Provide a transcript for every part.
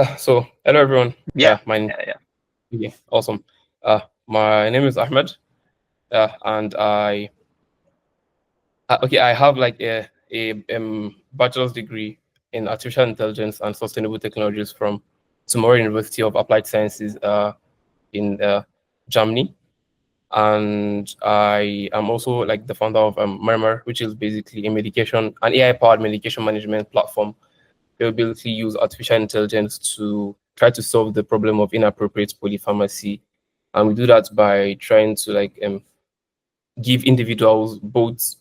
Yeah, so hello everyone. Yeah, Yeah, awesome. My name is Ahmed, and I have like a bachelor's degree in artificial intelligence and sustainable technologies from Tomorrow University of Applied Sciences in Germany, and I am also like the founder of MARMAR, which is basically an AI-powered medication management platform. We'll basically use artificial intelligence to try to solve the problem of inappropriate polypharmacy, and we do that by trying to give individuals, both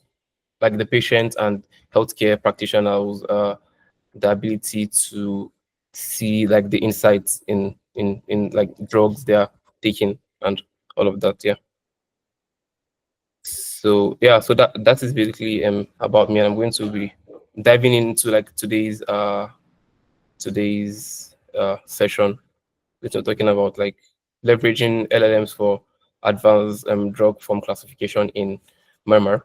like the patient and healthcare practitioners, the ability to see like the insights in like drugs they are taking and all of that. Yeah. So yeah, so that is basically about me, and I'm going to be diving into like today's session, which we're talking about like leveraging LLMs for advanced drug form classification in MARMAR.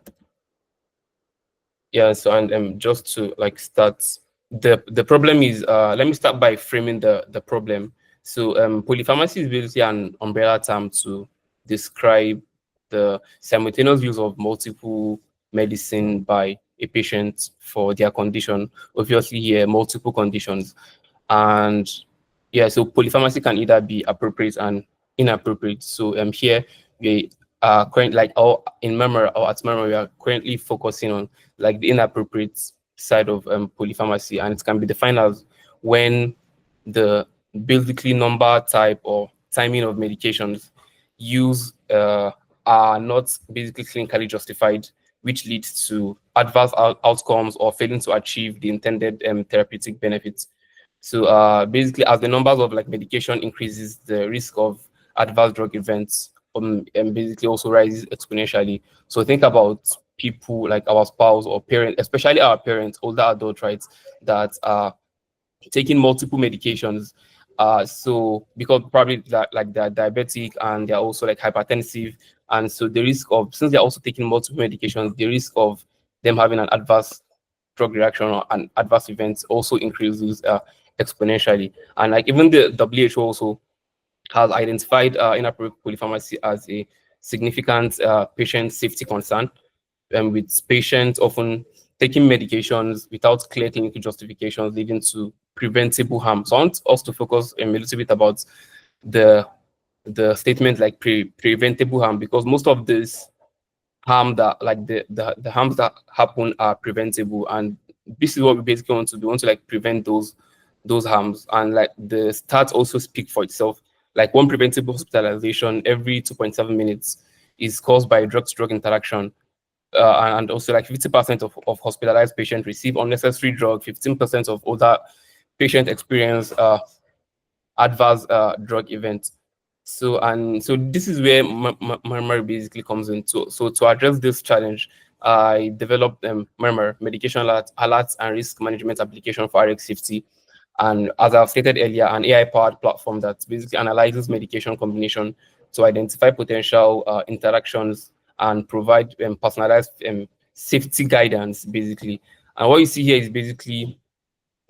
Yeah, so and just to like start, the problem is let me start by framing the problem. So polypharmacy is basically an umbrella term to describe the simultaneous use of multiple medicine by a patient for their condition. Obviously, here multiple conditions, and yeah, so polypharmacy can either be appropriate and inappropriate. So here we are currently in MARMAR or at MARMAR, we are currently focusing on like the inappropriate side of polypharmacy, and it can be defined as when the basically number, type, or timing of medications used are not basically clinically justified, which leads to adverse outcomes or failing to achieve the intended therapeutic benefits. So basically, as the numbers of like medication increases, the risk of adverse drug events basically also rises exponentially. So think about people like our spouse or parents, especially our parents, older adults, right, that are taking multiple medications. So because probably that like they're diabetic and they're also like hypertensive, and so the risk of, since they're also taking multiple medications, the risk of them having an adverse drug reaction or an adverse event also increases exponentially. And like even the WHO also has identified inappropriate polypharmacy as a significant patient safety concern, with patients often taking medications without clear clinical justifications, leading to preventable harm. So I want us to focus a little bit about the statement like preventable harm, because most of this harm that like the harms that happen are preventable, and this is what we basically want to do. We want to like prevent those harms, and like the stats also speak for itself. Like one preventable hospitalization every 2.7 minutes is caused by drug-to-drug interaction, and also like 50% of hospitalized patients receive unnecessary drug. 15% of older patients experience adverse drug events. So this is where MARMAR basically comes in. So to address this challenge, I developed MARMAR, medication alerts and risk management application for RX safety. And as I've stated earlier, an AI-powered platform that basically analyzes medication combination to identify potential interactions and provide personalized safety guidance, basically. And what you see here is basically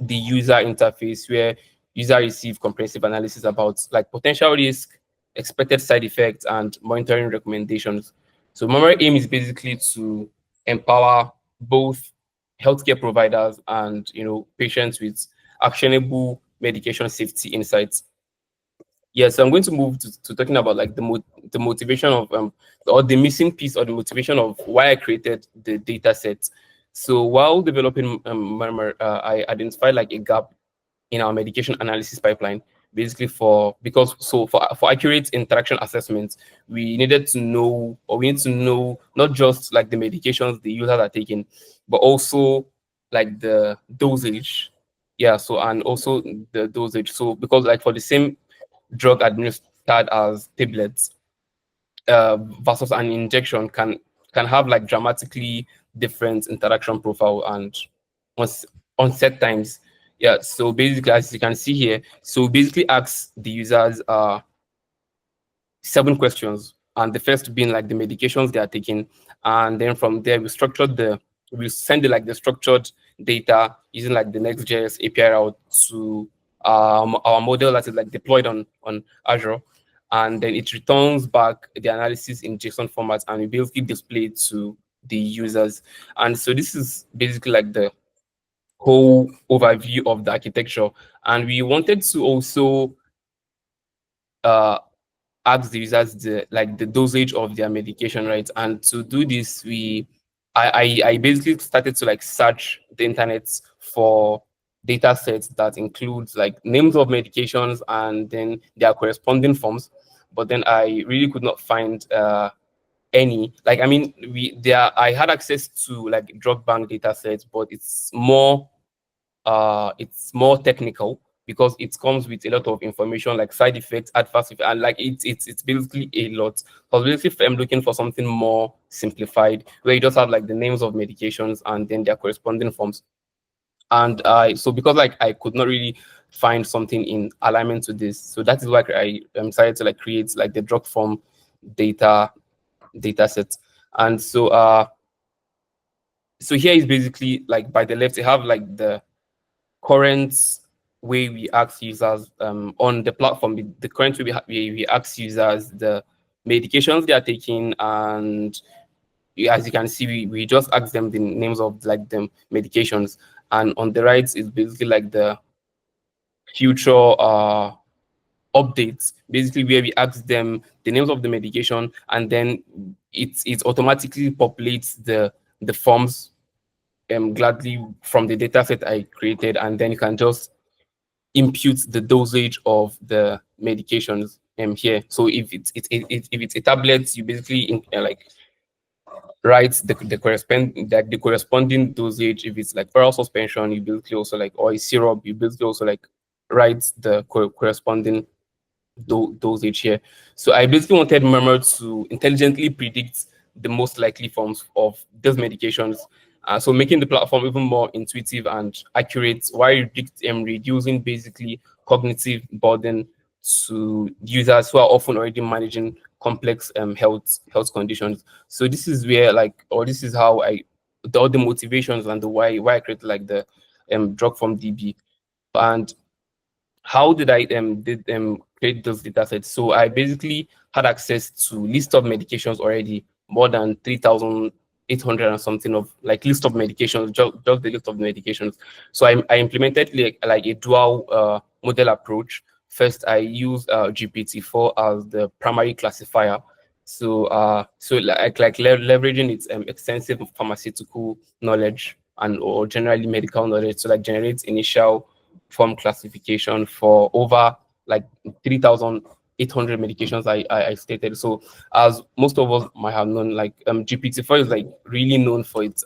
the user interface, where user receive comprehensive analysis about like potential risk, expected side effects, and monitoring recommendations. So MARMAR aim is basically to empower both healthcare providers and patients with actionable medication safety insights. Yeah, so I'm going to move to talking about like the motivation of or the missing piece, or the motivation of why I created the data set. So while developing MARMAR, I identified like a gap in our medication analysis pipeline, basically for accurate interaction assessments, we needed to know, or we need to know not just like the medications the users are taking, but also like the dosage. Yeah, so and also the dosage. So because like for the same drug administered as tablets versus an injection can have like dramatically different interaction profile and onset times. Yeah, so basically, as you can see here, so basically ask the users 7 questions, and the first being like the medications they are taking, and then from there we send the structured data using like the Next.js API route to our model that is like deployed on Azure, and then it returns back the analysis in JSON format, and we basically display it to the users. And so this is basically like the whole overview of the architecture. And we wanted to also ask the users the dosage of their medication, right? And to do this, I basically started to like search the internet for data sets that includes like names of medications and then their corresponding forms. But then I really could not find any. Like, I mean, I had access to like drug bank data sets, but it's more technical because it comes with a lot of information like side effects, adverse effects, and like it's basically a lot. So basically, I'm looking for something more simplified where you just have like the names of medications and then their corresponding forms. And so because like I could not really find something in alignment to this, so that is why I decided to like create like the drug form data set. And so so here is basically like by the left, you have like the current way we ask users on the platform, the current way we ask users the medications they are taking, and as you can see, we just ask them the names of like the medications, and on the right is basically like the future updates, basically where we ask them the names of the medication, and then it automatically populates the forms gladly from the data set I created, and then you can just impute the dosage of the medications here. So if it's a tablet, you basically like write the corresponding dosage. If it's like oral suspension, you basically also like, or a syrup, you basically also like write the corresponding dosage here. So I basically wanted MARMAR to intelligently predict the most likely forms of those medications. So making the platform even more intuitive and accurate while reducing basically cognitive burden to users who are often already managing complex health conditions. So this is where like, or this is how all the motivations and the why I created like the drug form DB. And how did I create those data sets? So I basically had access to list of medications already, more than 3,800 and something of like list of medications, just the list of medications. So I implemented like a dual model approach. First, I used GPT-4 as the primary classifier. So like leveraging its extensive pharmaceutical knowledge and or generally medical knowledge to like generate initial form classification for over like 3,800 medications I stated. So as most of us might have known, like GPT-4 is like really known for its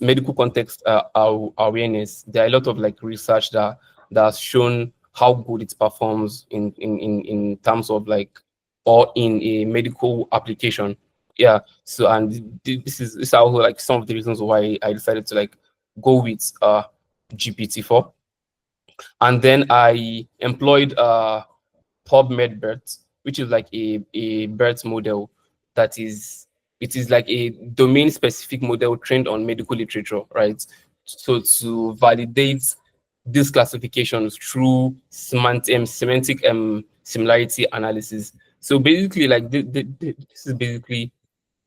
medical context awareness. There are a lot of like research that has shown how good it performs in terms of like, or in a medical application. Yeah. So and this is how like some of the reasons why I decided to like go with GPT-4. And then I employed BERT, which is like a BERT model that it is like a domain specific model trained on medical literature, right? So to validate these classifications through semantic similarity analysis. So basically, like this is basically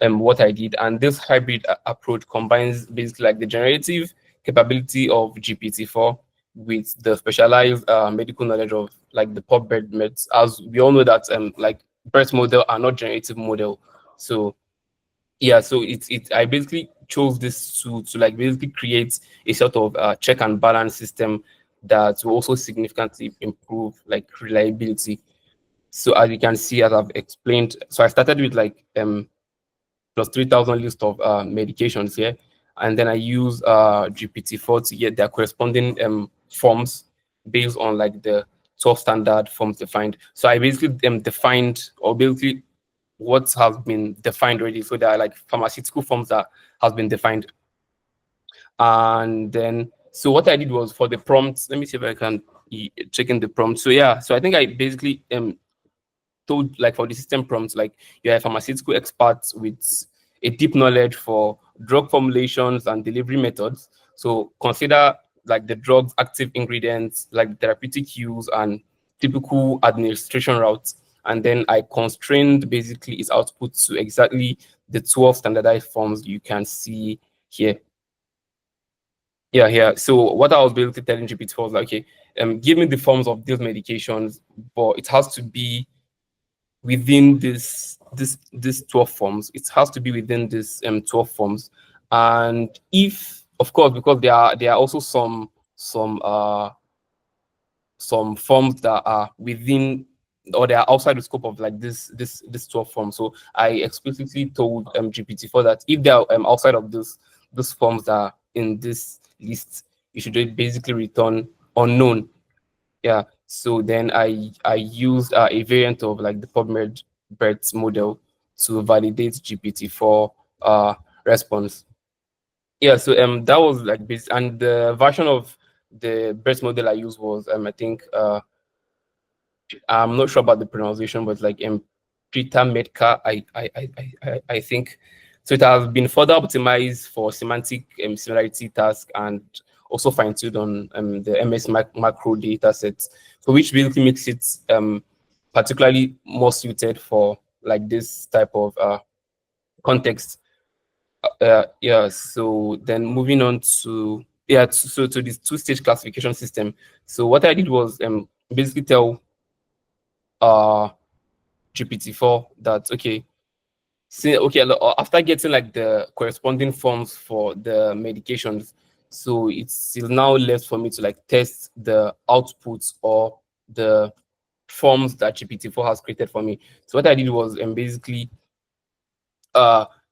what I did, and this hybrid approach combines basically like the generative capability of GPT-4 with the specialized medical knowledge of like the BERT meds. As we all know that like BERT model are not generative model. So yeah, so I basically chose this to like basically create a sort of check and balance system that will also significantly improve like reliability. So as you can see, as I've explained, so I started with like plus 3,000 list of medications here, and then I use GPT-4 to get their corresponding forms based on like the 12 standard forms defined. So I basically defined, or basically what has been defined already. So there are like pharmaceutical forms that has been defined. And then, so what I did was for the prompts, let me see if I can check in the prompt. So yeah, so I think I basically told like for the system prompts, like you're a pharmaceutical expert with a deep knowledge for drug formulations and delivery methods. So consider like the drug's active ingredients, like therapeutic use and typical administration routes. And then I constrained basically its output to exactly the 12 standardized forms you can see here. Yeah, yeah. So what I was basically telling GPT-4 was like, okay, give me the forms of these medications, but it has to be within this 12 forms. It has to be within this 12 forms. And if, of course, because there are also some forms that are within or they are outside the scope of like this 12 forms. So I explicitly told GPT-4 that if they are outside of those forms that are in this list, you should basically return unknown. Yeah. So then I used a variant of like the PubMed BERT model to validate GPT-4 response. Yeah. So that was like this, and the version of the BERT model I used was I think I'm not sure about the pronunciation, but like Peter Medka, I think. So it has been further optimized for semantic similarity task and also fine-tuned on the macro data sets, so which basically makes it particularly more suited for like this type of context. Yeah, so then moving on to so to this two-stage classification system. So what I did was basically tell GPT-4 that okay, after getting like the corresponding forms for the medications, so it's now left for me to like test the outputs or the forms that GPT-4 has created for me. So what I did was basically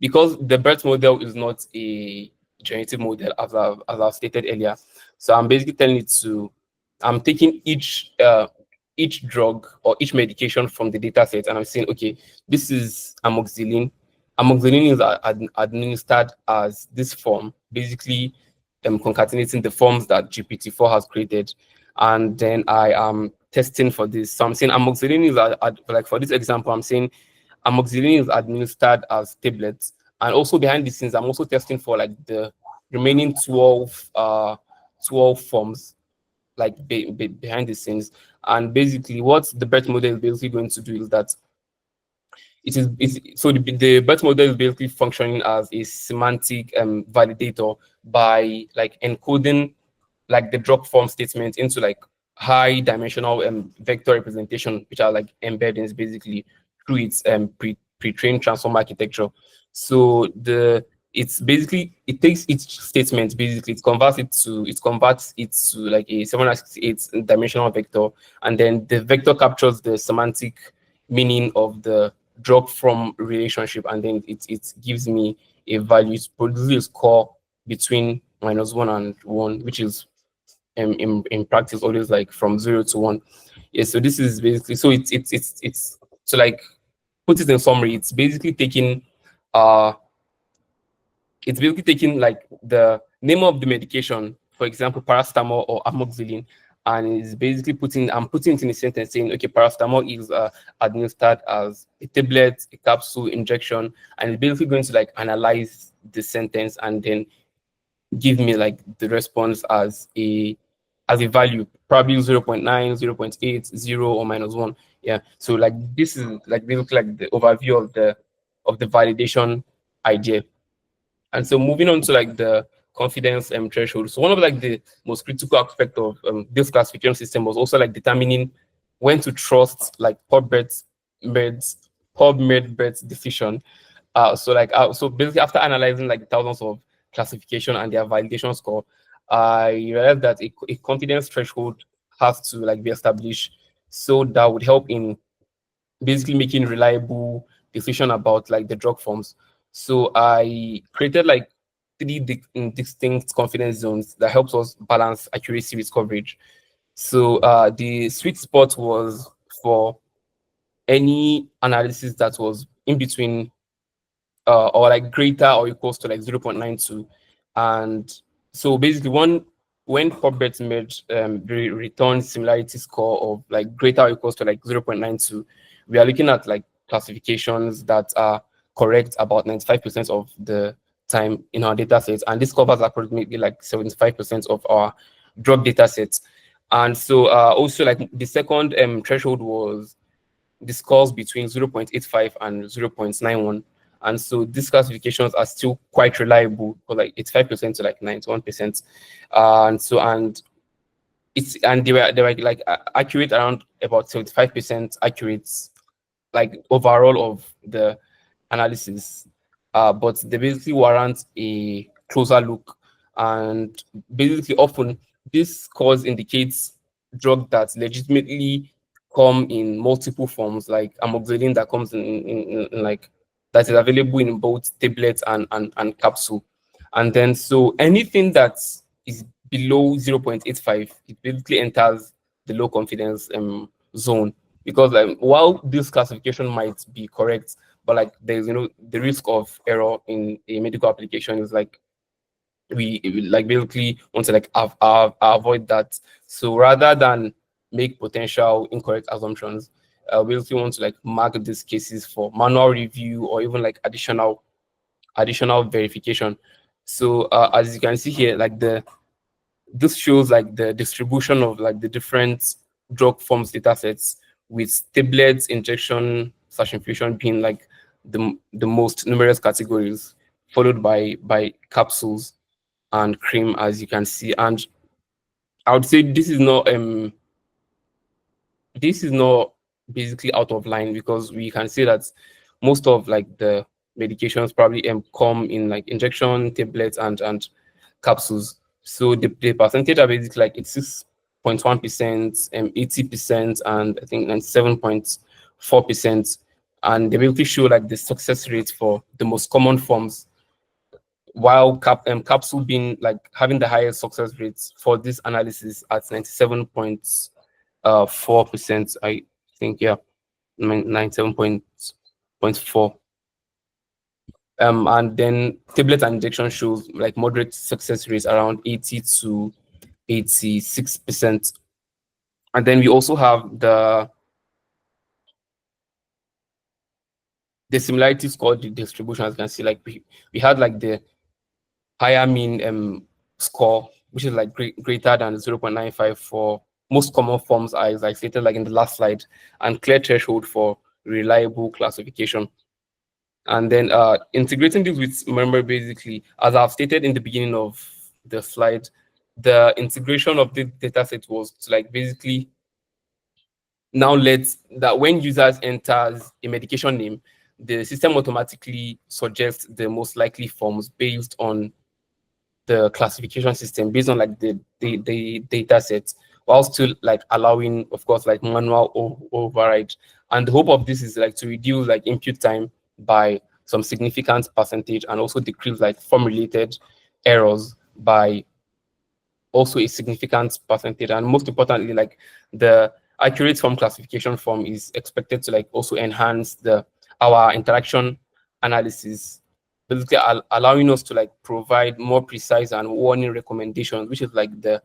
because the BERT model is not a generative model as I've stated earlier, so I'm basically telling it to I'm taking each drug or each medication from the data set and I'm saying, okay, this is amoxicillin. Amoxicillin is administered as this form, basically concatenating the forms that GPT-4 has created. And then I am testing for this. So I'm saying amoxicillin is, like for this example, I'm saying amoxicillin is administered as tablets. And also behind the scenes, I'm also testing for like the remaining 12 forms like behind the scenes. And basically what the BERT model is basically going to do is that so the BERT model is basically functioning as a semantic validator by like encoding like the drop form statement into like high dimensional vector representation, which are like embeddings basically through its pre-trained transform architecture. So it's basically it takes each statement, basically it converts it to like a 768 dimensional vector, and then the vector captures the semantic meaning of the drop from relationship, and then it gives me a value. It produces a score between -1 and 1, which is in practice always like from 0 to 1. Yeah, so this is basically so it's so like put it in summary, it's basically taking like the name of the medication, for example, paracetamol or amoxicillin, and is basically I'm putting it in a sentence saying, okay, paracetamol is administered as a tablet, a capsule, injection, and it's basically going to like analyze the sentence and then give me like the response as a value, probably 0 0.9, 0 0.8, 0 or -1. Yeah. So like this is like basically like the overview of the validation idea. And so moving on to like the confidence threshold. So one of like the most critical aspect of this classification system was also like determining when to trust like PubMed BERT's decision. So basically after analyzing like thousands of classification and their validation score, I realized that a confidence threshold has to like be established, so that would help in basically making reliable decision about like the drug forms. So I created like three distinct confidence zones that helps us balance accuracy with coverage. So the sweet spot was for any analysis that was in between or like greater or equals to like 0.92. And so basically when PubMed merge return similarity score of like greater or equals to like 0.92, we are looking at like classifications that are correct about 95% of the time in our data sets, and this covers approximately like 75% of our drug data sets. And so also like the second threshold was the scores between 0.85 and 0.91. And so these classifications are still quite reliable, for like 85% to like 91%. And they were like accurate around about 75% accurate, like overall of the analysis. But they basically warrant a closer look. And basically often this cause indicates drug that legitimately come in multiple forms, like amoxicillin that comes in like that is available in both tablets and capsule. And then so anything that is below 0.85, it basically enters the low confidence zone. Because while this classification might be correct, but like there's the risk of error in a medical application is like we like basically want to like avoid that. So rather than make potential incorrect assumptions, we basically want to like mark these cases for manual review or even like additional verification. So as you can see here, like this shows like the distribution of like the different drug forms data sets, with tablets, injection slash infusion being like the most numerous categories, followed by capsules and cream, as you can see. And I would say this is not basically out of line, because we can see that most of like the medications probably come in like injection, tablets, and capsules. So the percentage are basically like it's 6.1%, 80%, and I think 97.4%. And they basically show like the success rate for the most common forms, while capsule being like having the highest success rates for this analysis at 97.4%. I think, yeah, 97.4. And then tablet and injection shows like moderate success rates around 80 to 86%. And then we also have the similarity score distribution. As you can see, like we had like the higher mean score, which is like greater than 0.95 for most common forms, as I stated like in the last slide, and clear threshold for reliable classification. And then integrating this with MARMAR, basically, as I've stated in the beginning of the slide, the integration of the dataset was to like basically now lets that when users enters a medication name, the system automatically suggests the most likely forms based on the classification system, based on like the data sets, while still like allowing, of course, like manual override. And the hope of this is like to reduce like input time by some significant percentage, and also decrease like form related errors by also a significant percentage. And most importantly, like the accurate form classification form is expected to like also enhance our interaction analysis, basically allowing us to like provide more precise and warning recommendations, which is like the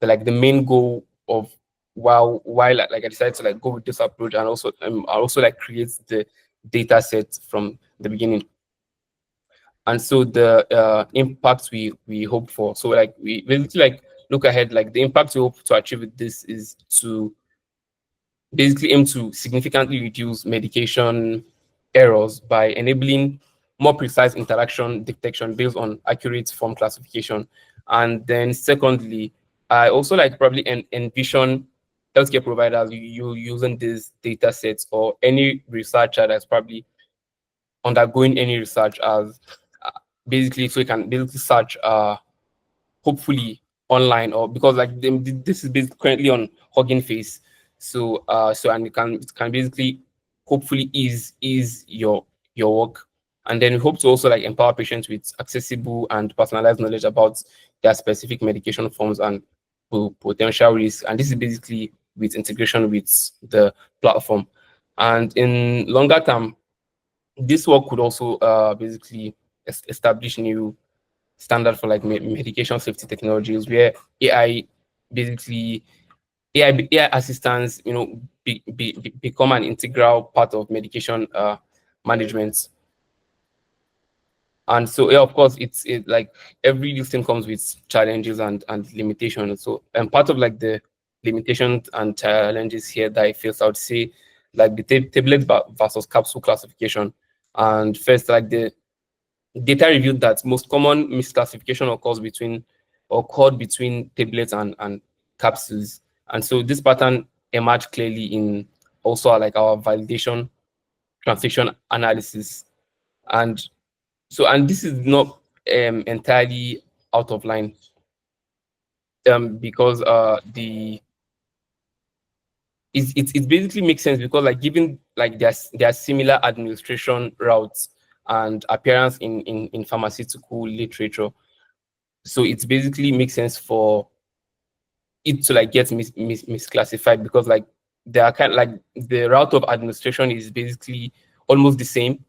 main goal of why like I decided to like go with this approach, and also like create the data set from the beginning. And so the impacts we hope for, so like we basically like look ahead, like the impact we hope to achieve with this is to basically aim to significantly reduce medication errors by enabling more precise interaction detection based on accurate form classification. And then secondly, I also like probably envision healthcare providers you using these data sets, or any researcher that's probably undergoing any research, as basically so you can basically search hopefully online, or because like this is basically currently on Hugging Face. So and it can basically hopefully ease your work. And then we hope to also like empower patients with accessible and personalized knowledge about their specific medication forms and potential risks. And this is basically with integration with the platform. And in longer term, this work could also basically establish new standard for like medication safety technologies, where AI basically AI assistants, become an integral part of medication management. And so, yeah, of course, it like every listing comes with challenges and limitations. So, and part of like the limitations and challenges here that I face, I would say, like the tablet versus capsule classification. And first, like the data revealed that most common misclassification occurred between tablets and capsules. And so this pattern emerged clearly in also like our validation translation analysis. And so, and this is not entirely out of line, because the it basically makes sense because like given like there's similar administration routes and appearance in pharmaceutical literature, so it basically makes sense for it to like get misclassified because like they are kind of like the route of administration is basically almost the same,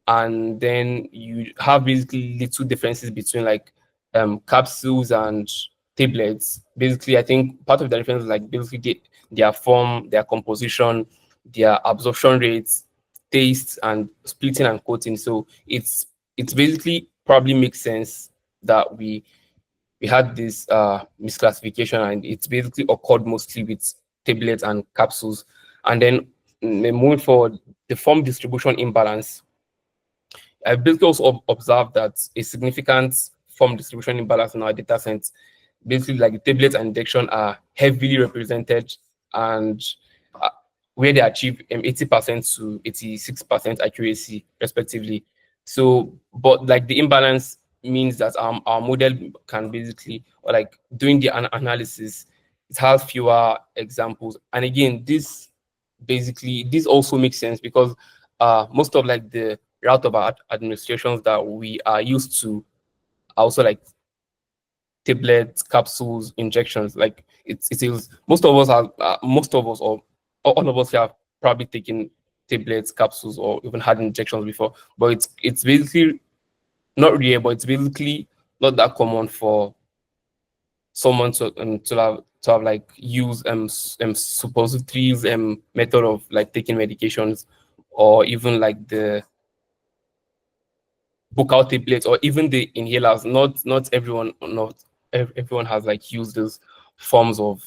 and then you have basically little differences between like capsules and tablets. Basically, I think part of the difference is like basically their form, their composition, their absorption rates, taste, and splitting and coating. So it's basically probably makes sense that we had this misclassification, and it's basically occurred mostly with tablets and capsules. And then moving forward, the form distribution imbalance. I basically also observed that a significant form distribution imbalance in our data sets, basically like the tablets and injection are heavily represented, and uh, where they achieve 80% to 86% accuracy respectively. So, but like the imbalance means that our model can basically, or like doing the analysis, it has fewer examples. And again, this also makes sense because most of like the route of our administrations that we are used to are also like tablets, capsules, injections. Like it is most of us are most of us or all of us have probably taken tablets, capsules, or even had injections before. But it's basically not rare, but it's basically not that common for someone to have like use suppositories method of like taking medications, or even like the buccal tablets, or even the inhalers. Not everyone has like used those forms of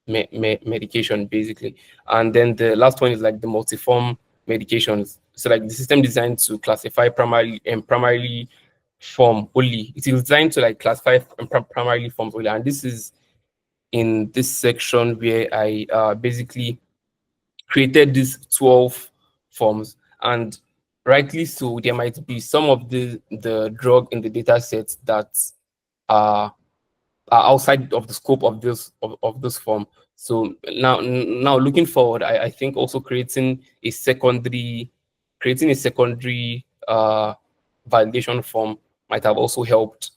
medication basically. And then the last one is like the multiform medications. So like the system designed to classify primarily form only. It is designed to like classify primarily forms only. And this is in this section where I basically created these 12 forms. And rightly so, there might be some of the drug in the data set that are, are outside of the scope of this form. So now looking forward, I think also creating a secondary validation form might have also helped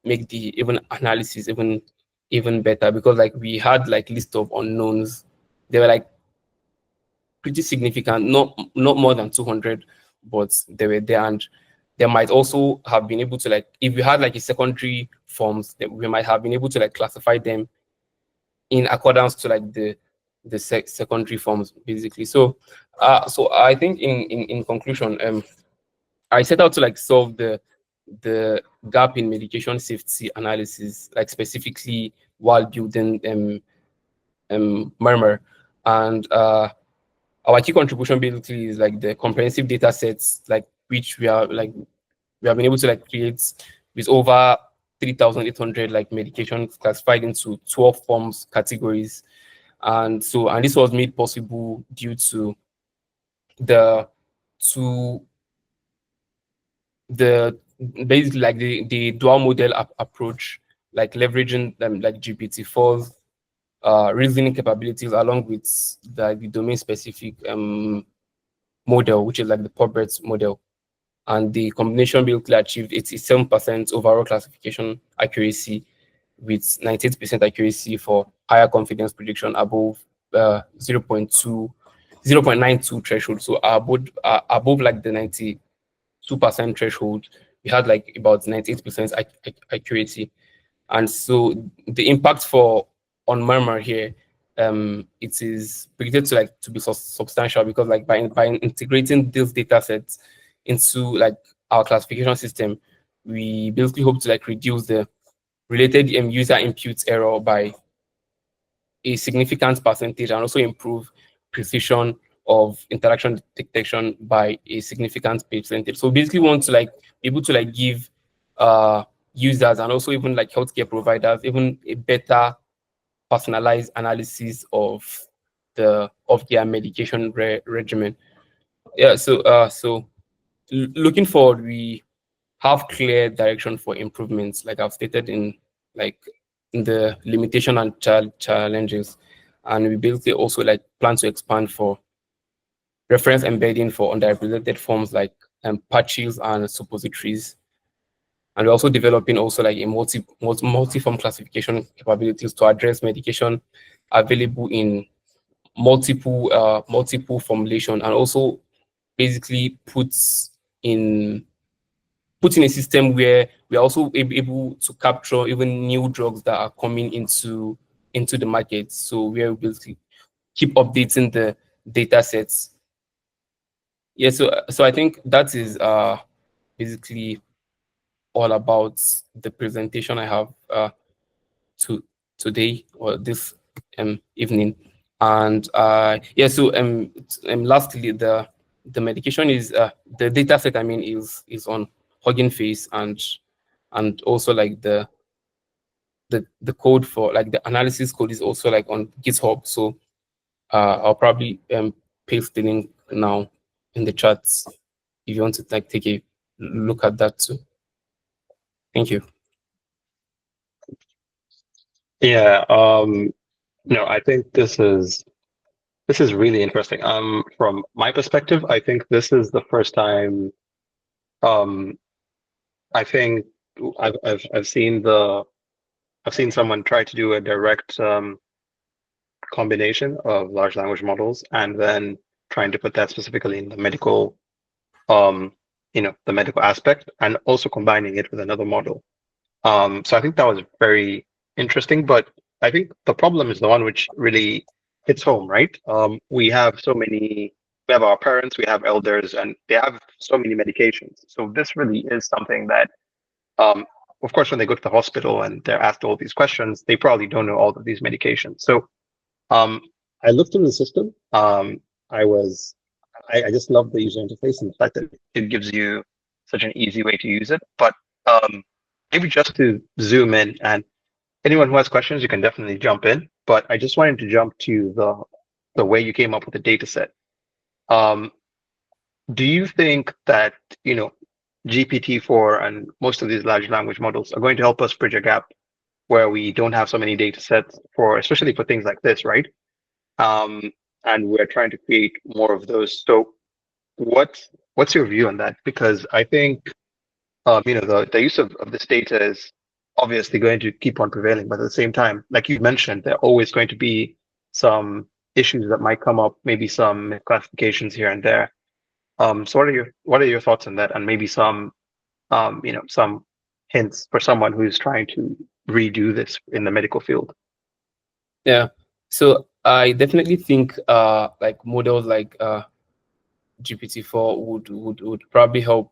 make the even analysis even better, because like we had like list of unknowns. They were like pretty significant, not more than 200, but they were there. And they might also have been able to like, if we had like a secondary forms, that we might have been able to like classify them in accordance to like the secondary forms basically. So so I think in conclusion, I set out to like solve the gap in medication safety analysis, like specifically while building MARMAR. And our key contribution basically is like the comprehensive data sets, like which we have been able to like create with over 3,800 like medications classified into 12 forms categories. And so, and this was made possible due to the to the basically like the dual model approach, like leveraging them like GPT-4's reasoning capabilities along with the domain specific model, which is like the POBERT model. And the combination basically achieved 87% overall classification accuracy with 98% accuracy for higher confidence prediction above 0.92 threshold. So above like the 92% threshold, we had like about 98% accuracy. And so the impact for on MARMAR here, it is predicted to like to be substantial, because like by integrating these data sets into like our classification system, we basically hope to like reduce the related user input error by a significant percentage, and also improve precision of interaction detection by a significant percentage. So basically, we want to like be able to like give users and also even like healthcare providers even a better personalized analysis of their medication regimen. Yeah. So looking forward, we have clear direction for improvements, like I've stated in like in the limitation and challenges, and we basically also like plan to expand for reference embedding for underrepresented forms like patches and suppositories, and we're also developing also like a multi-form classification capabilities to address medication available in multiple formulation, and also basically puts in a system where we are also able to capture even new drugs that are coming into the market. So we are able to keep updating the data sets. Yeah, so I think that is basically all about the presentation I have to today or this evening. And yeah, so lastly, the medication is the data set, I mean, is on Hugging Face, and also like the code for like the analysis code is also like on GitHub. So I'll probably paste the link now in the chats if you want to like take a look at that too. Thank you. Yeah, no, I think this is really interesting. From my perspective, I think this is the first time I think I've seen someone try to do a direct combination of large language models and then trying to put that specifically in the medical the medical aspect, and also combining it with another model. So I think that was very interesting, but I think the problem is the one which really hits home, right? We have our parents, we have elders, and they have so many medications. So this really is something that, of course, when they go to the hospital and they're asked all these questions, they probably don't know all of these medications. So I looked through the system. I just love the user interface and the fact that it gives you such an easy way to use it. But maybe just to zoom in, and anyone who has questions, you can definitely jump in. But I just wanted to jump to the way you came up with the data set. Do you think that, GPT-4 and most of these large language models are going to help us bridge a gap where we don't have so many data sets especially for things like this, right? And we're trying to create more of those. So what's your view on that? Because I think the use of this data is obviously going to keep on prevailing, but at the same time, like you mentioned, there are always going to be some issues that might come up, maybe some classifications here and there. So what are your thoughts on that, and maybe some some hints for someone who's trying to redo this in the medical field? Yeah, so I definitely think like models like GPT-4 would probably help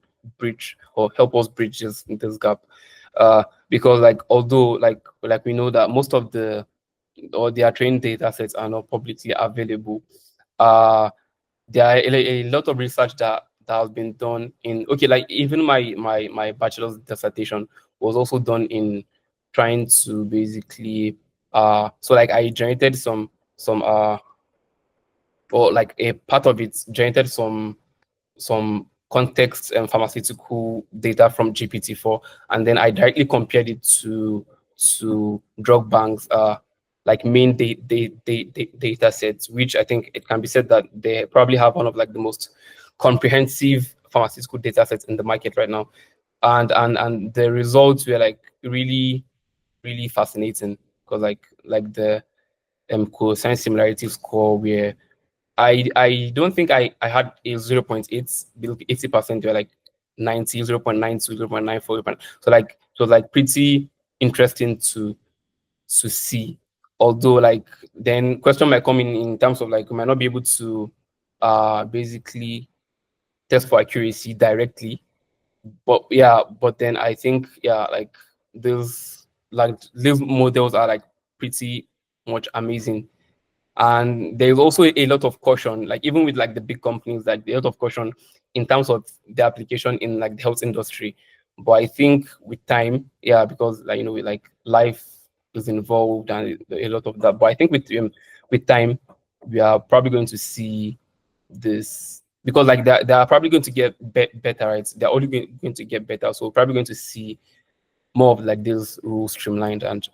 us bridge this gap, because like although like we know that most of their trained data sets are not publicly available, there are a lot of research that has been done in, okay, like even my bachelor's dissertation was also done in trying to basically so like I generated some or like a part of it generated some context and pharmaceutical data from GPT-4, and then I directly compared it to drug banks like main data sets, which I think it can be said that they probably have one of like the most comprehensive pharmaceutical data sets in the market right now. And the results were like really fascinating, because like the cosine similarity score, where I don't think I had a 0.8, 80% were like 90, 0.92, 0.94. So like pretty interesting to see. Although like then question might come in terms of like we might not be able to basically test for accuracy directly, but then I think like those models are like pretty much amazing. And there's also a lot of caution, like even with like the big companies, like a lot of caution in terms of the application in like the health industry. But I think with time, because like like life is involved and a lot of that. But I think with time, we are probably going to see this, because like they are probably going to get better, right? They're only going to get better. So we're probably going to see more of like these rules streamlined and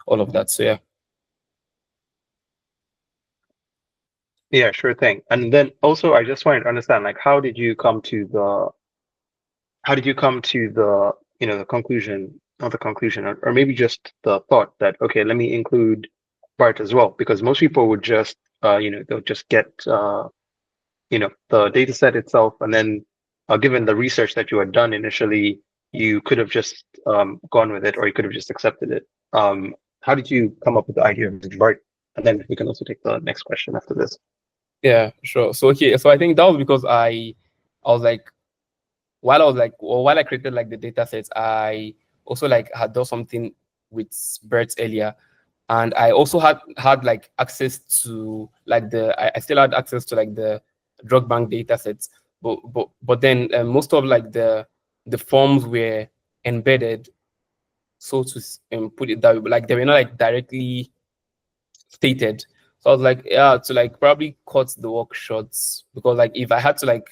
all of that. So yeah. Yeah, sure thing. And then also, I just wanted to understand, like, how did you come to the the conclusion, not the conclusion, or maybe just the thought that, okay, let me include BART as well? Because most people would just, they'll just get, the data set itself, and then, given the research that you had done initially, you could have just gone with it, or you could have just accepted it. How did you come up with the idea of BART? And then we can also take the next question after this. Yeah, sure. So okay, so I think that was because I was like, while I created like the data sets, I also like had done something with BERT earlier, and I also had like access to like I still had access to like the drug bank data sets, but then most of like the forms were embedded, so to put it that way, but like they were not like directly stated. So I was like, to like probably cut the work short, because like if I had to like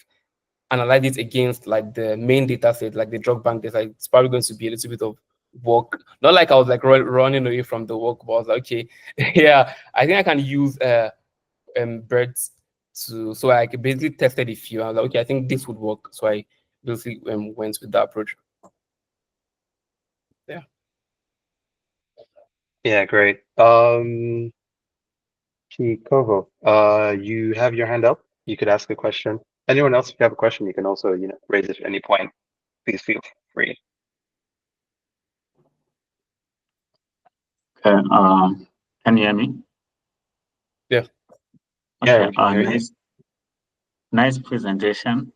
analyze it against like the main data set, like the drug bank data, it's probably going to be a little bit of work. Not like I was like running away from the work, but I was like, okay, yeah, I think I can use BERT to, so I basically tested a few. I was like, okay, I think this would work. So I basically went with that approach. Yeah. Yeah, great. Chikovo, you have your hand up. You could ask a question. Anyone else, if you have a question, you can also, raise it at any point. Please feel free. Okay, can you hear me? Yeah. Okay, Yeah, nice presentation.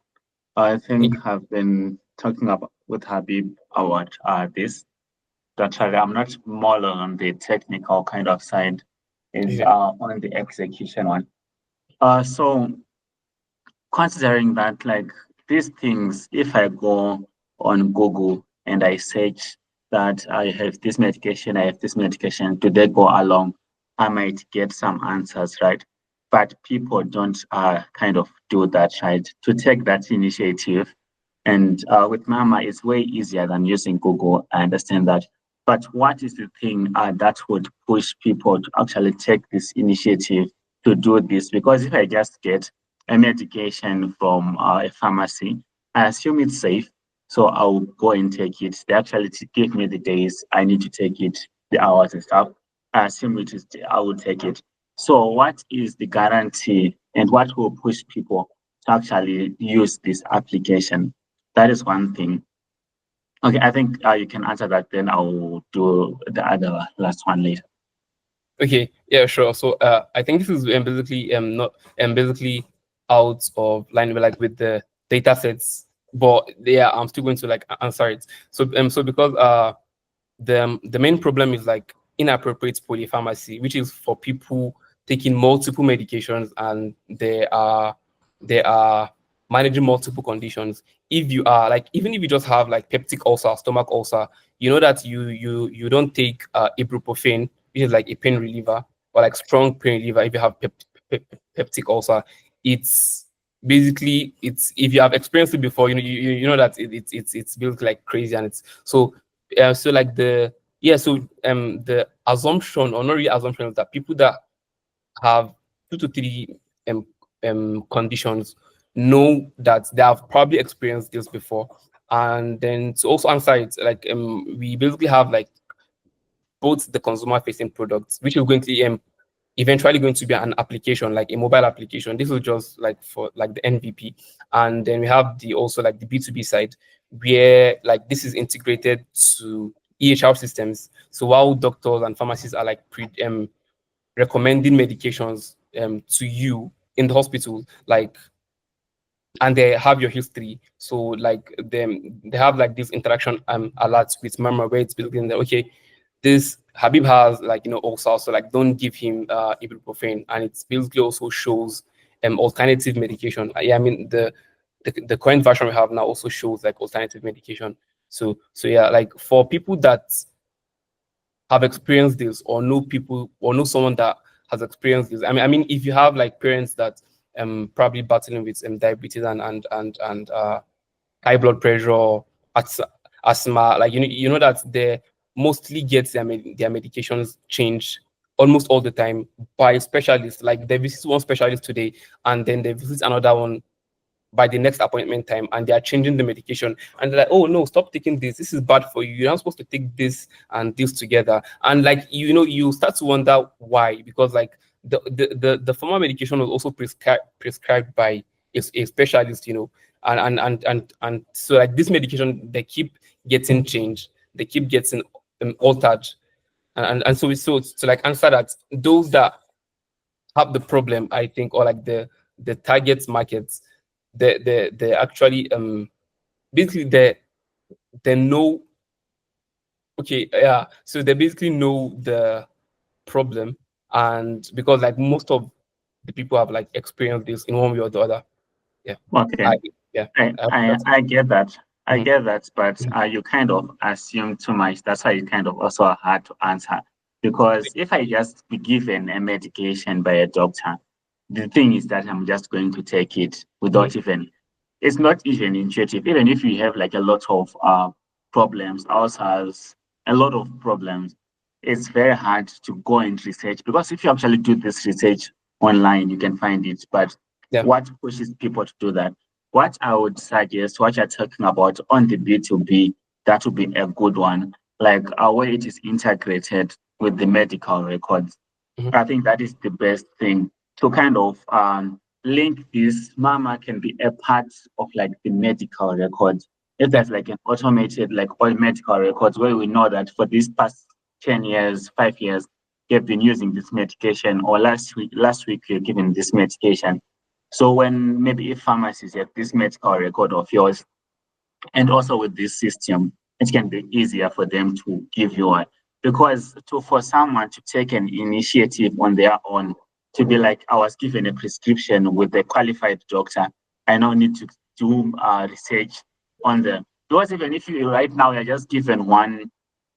I think I've been talking about with Habib about this. Actually, I'm not more on the technical kind of side, is on the execution one. So considering that, like these things, if I go on Google and I search that I have this medication, do they go along? I might get some answers, right? But people don't kind of do that, right? To take that initiative. And with MARMAR, it's way easier than using Google. I understand that. But what is the thing that would push people to actually take this initiative to do this? Because if I just get a medication from a pharmacy, I assume it's safe. So I'll go and take it. They actually give me the days I need to take it, the hours and stuff. I assume I will take it. So what is the guarantee and what will push people to actually use this application? That is one thing. Okay, I think you can answer that, then I'll do the other last one later. Okay, yeah, sure. So I think this is basically not basically out of line with like with the data sets, but yeah, I'm still going to like answer it. So so because the main problem is like inappropriate polypharmacy, which is for people taking multiple medications and they are managing multiple conditions. If you are like, even if you just have like peptic ulcer, stomach ulcer, you know that you don't take ibuprofen, which is like a pain reliever, or like strong pain reliever. If you have peptic ulcer, it's basically, it's, if you have experienced it before, you know that it's built like crazy, and it's so so like the assumption, or not really assumption, is that people that have 2 to 3 conditions know that they have probably experienced this before. And then to also answer it, like we basically have like both the consumer facing products, which is going to eventually going to be an application, like a mobile application. This is just like for like the MVP. And then we have the also like the B2B side, where like this is integrated to EHR systems. So while doctors and pharmacists are like recommending medications to you in the hospital, like and they have your history. So like they have like this interaction alerts with MARMAR where it's built in that, okay, this Habib has like, also, so like don't give him ibuprofen, and it basically also shows alternative medication. Yeah, I mean the current version we have now also shows like alternative medication. So yeah, like for people that have experienced this or know people or know someone that has experienced this. I mean, if you have like parents that probably battling with diabetes and high blood pressure, or asthma, like you know that they mostly get their medications changed almost all the time by specialists. Like they visit one specialist today and then they visit another one by the next appointment time, and they are changing the medication, and they're like, oh no, stop taking this is bad for you, you're not supposed to take this and this together. And like you start to wonder why, because like the former medication was also prescribed by a specialist, and so like this medication, they keep getting changed, they keep getting altered. And so to like answer that, those that have the problem, I think, or like the target markets, they actually basically they know, okay, yeah, so they basically know the problem, and because like most of the people have like experienced this in one way or the other. Yeah. Okay. Yeah. I get that. I Mhm. get that, but you kind of assume too much. That's why you kind of also hard to answer. Because if I just be given a medication by a doctor, the thing is that I'm just going to take it without even, it's not even intuitive. Even if you have like a lot of problems, ulcers, a lot of problems, it's very hard to go and research, because if you actually do this research online, you can find it. But Yeah. what pushes people to do that? What I would suggest, what you're talking about on the B2B, that would be a good one, like where it is integrated with the medical records. Mhm. I think that is the best thing to kind of link this. MARMAR can be a part of like the medical records. If there's like an automated, like all medical records where we know that for these past 10 years, 5 years, you've been using this medication, or last week you're given this medication. So when maybe if pharmacies have this medical record of yours, and also with this system, it can be easier for them to give you one. Because for someone to take an initiative on their own, to be like, I was given a prescription with a qualified doctor, I now need to do research on them. Because even if you right now you're just given one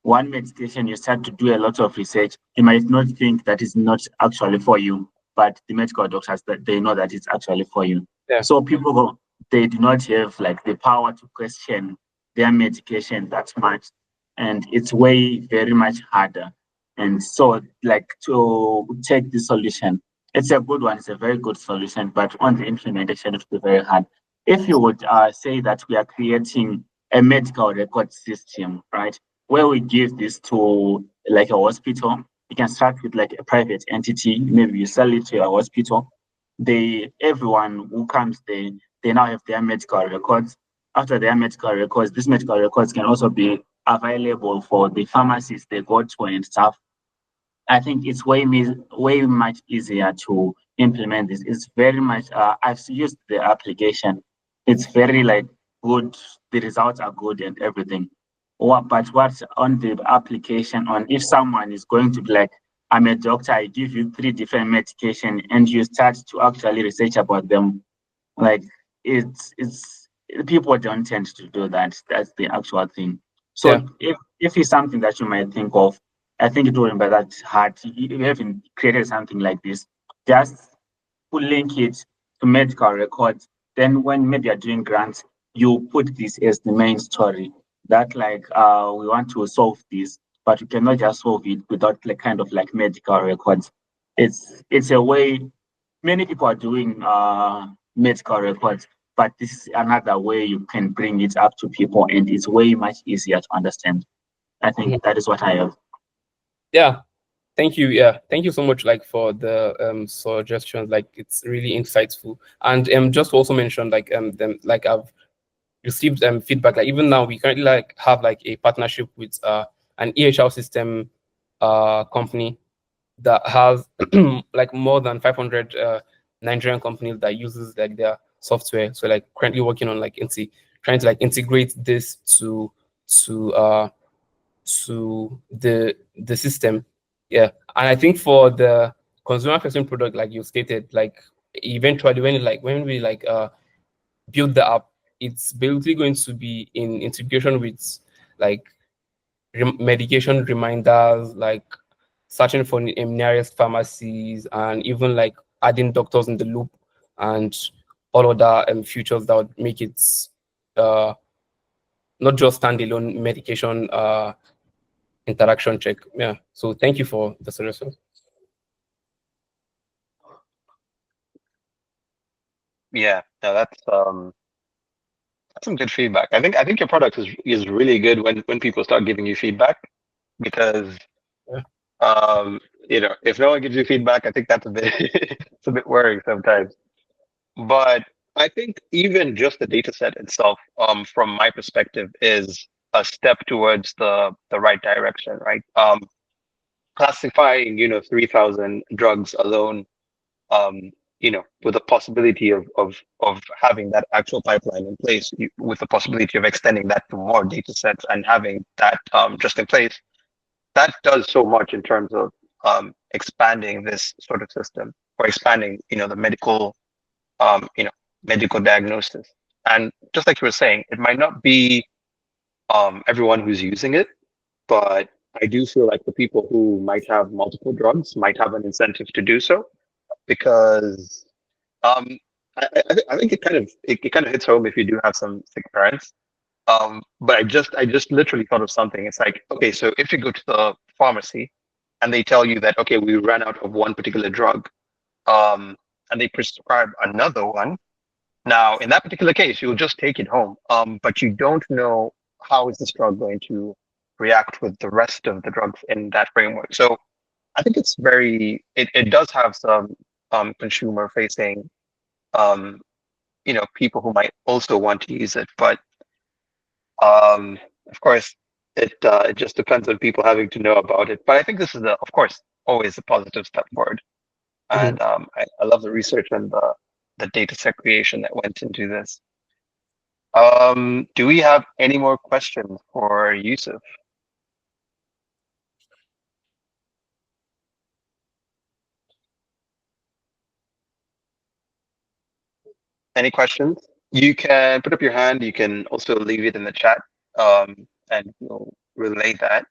medication, you start to do a lot of research, you might not think that is not actually for you, but the medical doctors, that they know that it's actually for you. Yeah. So people go, they do not have like the power to question their medication that much, and it's way very much harder. And so like to take the solution, it's a good one, it's a very good solution, but on the implementation it will be very hard. If you would say that we are creating a medical record system, right, where we give this to like a hospital, you can start with like a private entity, maybe you sell it to a hospital. Everyone who comes, they now have their medical records. After their medical records, these medical records can also be available for the pharmacies they go to and stuff. I think it's way much easier to implement this. It's very much. I've used the application. It's very like good. The results are good and everything. But what's on the application, on if someone is going to be like, I'm a doctor, I give you 3 different medication, and you start to actually research about them, like it's people don't tend to do that. That's the actual thing. So Yeah. if it's something that you might think of, I think it wouldn't be that hard. If you haven't created something like this, just link it to medical records. Then when maybe you're doing grants, you put this as the main story. That like we want to solve this, but we cannot just solve it without like kind of like medical records. It's a way many people are doing medical records, but this is another way you can bring it up to people, and it's way much easier to understand. I think that is what I have. Yeah. Thank you. Yeah, thank you so much, like for the suggestions. Like it's really insightful. And just to also mention, like them, like I've received feedback. Like even now, we currently like have like a partnership with an EHL system company that has like more than 500 Nigerian companies that uses like their software. So like currently working on like trying to like integrate this to the system. Yeah, and I think for the consumer facing product, like you stated, like eventually when we build the app, it's basically going to be in integration with like medication reminders, like searching for nearest pharmacies, and even like adding doctors in the loop and all other features that would make it not just standalone medication interaction check. Yeah. So thank you for the suggestion. Yeah, no, that's some good feedback. I think your product is really good when people start giving you feedback, because if no one gives you feedback, I think that's a bit it's a bit worrying sometimes. But I think even just the data set itself, from my perspective, is a step towards the right direction, right? Classifying 3,000 drugs alone, with the possibility of having that actual pipeline in place, with the possibility of extending that to more data sets and having that just in place, that does so much in terms of expanding this sort of system, or expanding the medical diagnosis. And just like you were saying, it might not be everyone who's using it, but I do feel like the people who might have multiple drugs might have an incentive to do so, because um, I think it kind of hits home if you do have some sick parents. But I just literally thought of something. It's like, okay, so if you go to the pharmacy and they tell you that, okay, we ran out of one particular drug, and they prescribe another one. Now, in that particular case, you'll just take it home, but you don't know how is this drug going to react with the rest of the drugs in that framework. So I think it does have some consumer facing, people who might also want to use it, but of course, it just depends on people having to know about it. But I think this is, of course, always a positive step forward. And I love the research and the data set creation that went into this. Do we have any more questions for Yusuf? Any questions? You can put up your hand. You can also leave it in the chat, and we'll relay that.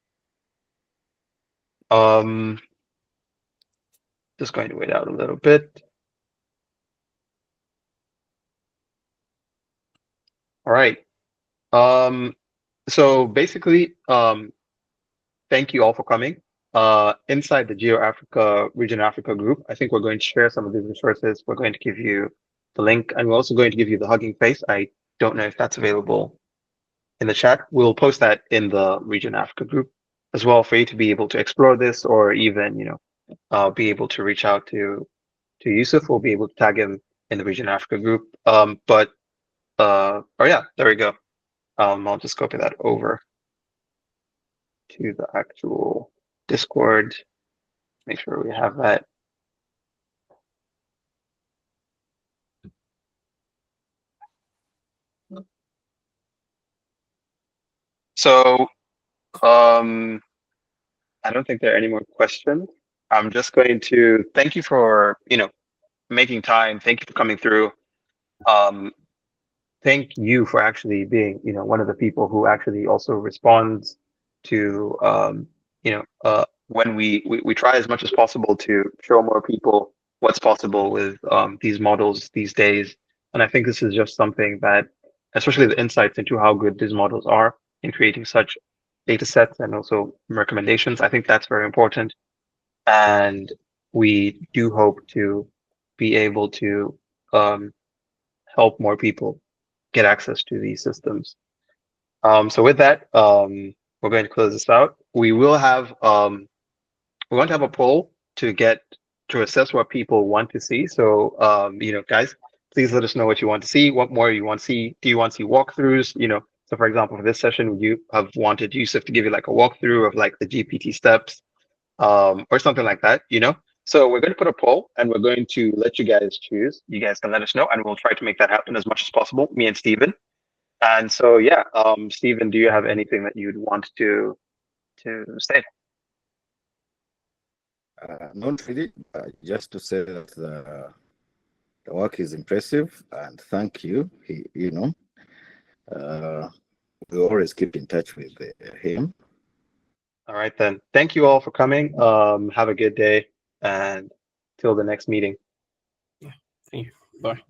Just going to wait out a little bit. All right. So basically, thank you all for coming. Inside the Geo Africa Region Africa group, I think we're going to share some of these resources. We're going to give you the link, and we're also going to give you the Hugging Face. I don't know if that's available in the chat. We'll post that in the Region Africa group as well, for you to be able to explore this, or even be able to reach out to Yusuf. We'll be able to tag him in the Region Africa group. Oh yeah, there we go. I'll just copy that over to the actual Discord. Make sure we have that. So I don't think there are any more questions. I'm just going to thank you for making time. Thank you for coming through. Thank you for actually being one of the people who actually also responds to when we try as much as possible to show more people what's possible with these models these days. And I think this is just something that, especially the insights into how good these models are in creating such data sets and also recommendations, I think that's very important. And we do hope to be able to help more people get access to these systems. So with that, we're going to close this out. We will have we're going to have a poll to assess what people want to see. So guys, please let us know what you want to see. What more you want to see? Do you want to see walkthroughs? So for example, for this session, you have wanted Yusuf to give you like a walkthrough of like the GPT steps, or something like that. So we're going to put a poll and we're going to let you guys choose. You guys can let us know and we'll try to make that happen as much as possible, me and Steven. And so, yeah, Steven, do you have anything that you'd want to say? Not really, just to say that the work is impressive and thank you. We always keep in touch with him. All right, then. Thank you all for coming. Have a good day and till the next meeting. Thank you. Bye.